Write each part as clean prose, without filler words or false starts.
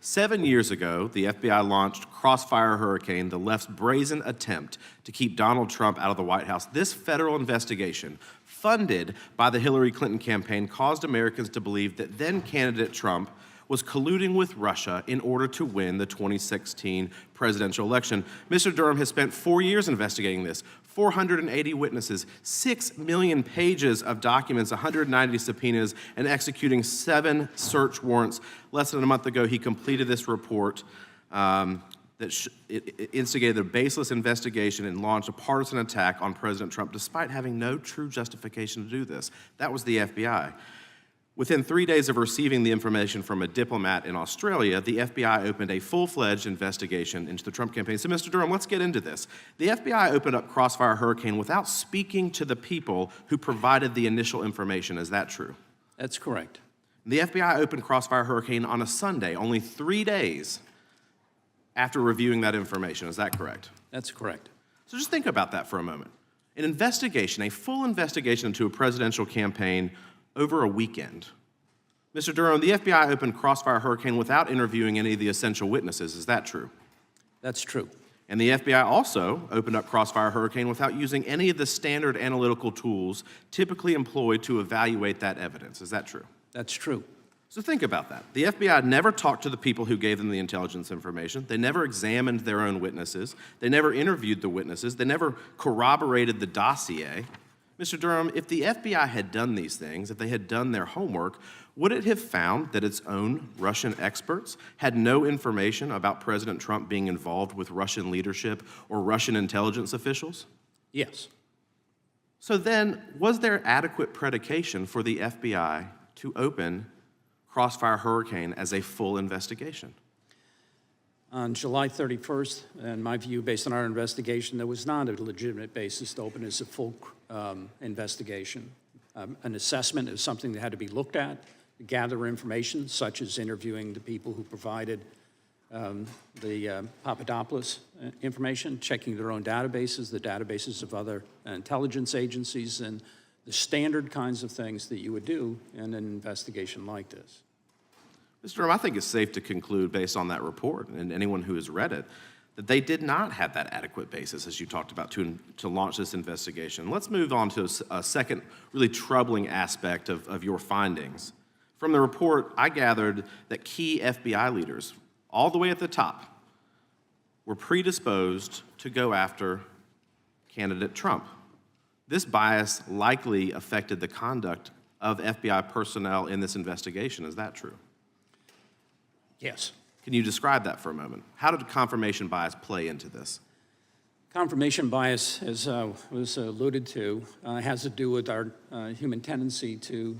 7 years ago, the FBI launched Crossfire Hurricane, the left's brazen attempt to keep Donald Trump out of the White House. This federal investigation, funded by the Hillary Clinton campaign, caused Americans to believe that then-candidate Trump was colluding with Russia in order to win the 2016 presidential election. Mr. Durham has spent 4 years investigating this, 480 witnesses, 6 million pages of documents, 190 subpoenas, and executing 7 search warrants. Less than a month ago, he completed this report that instigated a baseless investigation and launched a partisan attack on President Trump, despite having no true justification to do this. That was the FBI. Within 3 days of receiving the information from a diplomat in Australia, the FBI opened a full-fledged investigation into the Trump campaign. So, Mr. Durham, let's get into this. The FBI opened up Crossfire Hurricane without speaking to the people who provided the initial information. Is that true? That's correct. The FBI opened Crossfire Hurricane on a Sunday, only 3 days after reviewing that information. Is that correct? That's correct. So just think about that for a moment. An investigation, a full investigation into a presidential campaign over a weekend. Mr. Durham, the FBI opened Crossfire Hurricane without interviewing any of the essential witnesses. Is that true? That's true. And the FBI also opened up Crossfire Hurricane without using any of the standard analytical tools typically employed to evaluate that evidence. Is that true? That's true. So think about that. The FBI never talked to the people who gave them the intelligence information. They never examined their own witnesses. They never interviewed the witnesses. They never corroborated the dossier. Mr. Durham, if the FBI had done these things, if they had done their homework, would it have found that its own Russian experts had no information about President Trump being involved with Russian leadership or Russian intelligence officials? Yes. So then, was there adequate predication for the FBI to open Crossfire Hurricane as a full investigation? On July 31st, in my view, based on our investigation, there was not a legitimate basis to open as a full investigation. An assessment is something that had to be looked at, gather information, such as interviewing the people who provided the Papadopoulos information, checking their own databases, the databases of other intelligence agencies, and the standard kinds of things that you would do in an investigation like this. Mr. Durham, I think it's safe to conclude, based on that report and anyone who has read it, that they did not have that adequate basis, as you talked about, to launch this investigation. Let's move on to a second really troubling aspect of your findings. From the report, I gathered that key FBI leaders, all the way at the top, were predisposed to go after candidate Trump. This bias likely affected the conduct of FBI personnel in this investigation. Is that true? Yes. Can you describe that for a moment? How did confirmation bias play into this? Confirmation bias, as was alluded to, has to do with our human tendency to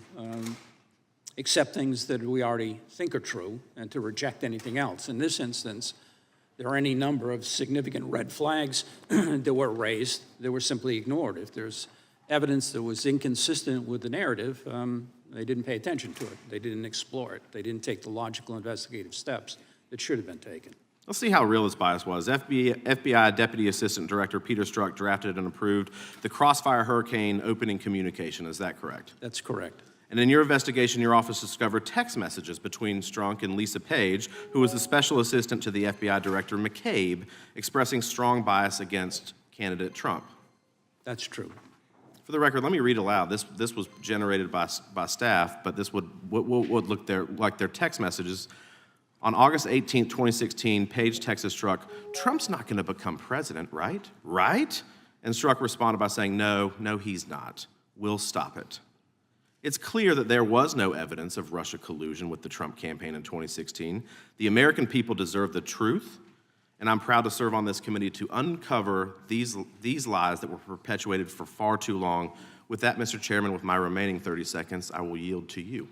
accept things that we already think are true and to reject anything else. In this instance, there are any number of significant red flags that were raised that were simply ignored. If there's evidence that was inconsistent with the narrative, they didn't pay attention to it. They didn't explore it. They didn't take the logical investigative steps that should have been taken. Let's see how real this bias was. FBI Deputy Assistant Director Peter Strzok drafted and approved the Crossfire Hurricane opening communication. Is that correct? That's correct. And in your investigation, your office discovered text messages between Strzok and Lisa Page, who was the special assistant to the FBI Director McCabe, expressing strong bias against candidate Trump. That's true. For the record, let me read aloud. This was generated by staff, but this would look like their text messages. On August 18, 2016, Page texted Strzok, "Trump's not going to become president, right? Right?" And Strzok responded by saying, no, he's not. We'll stop it." It's clear that there was no evidence of Russia collusion with the Trump campaign in 2016. The American people deserve the truth, and I'm proud to serve on this committee to uncover these lies that were perpetuated for far too long. With that, Mr. Chairman, with my remaining 30 seconds, I will yield to you.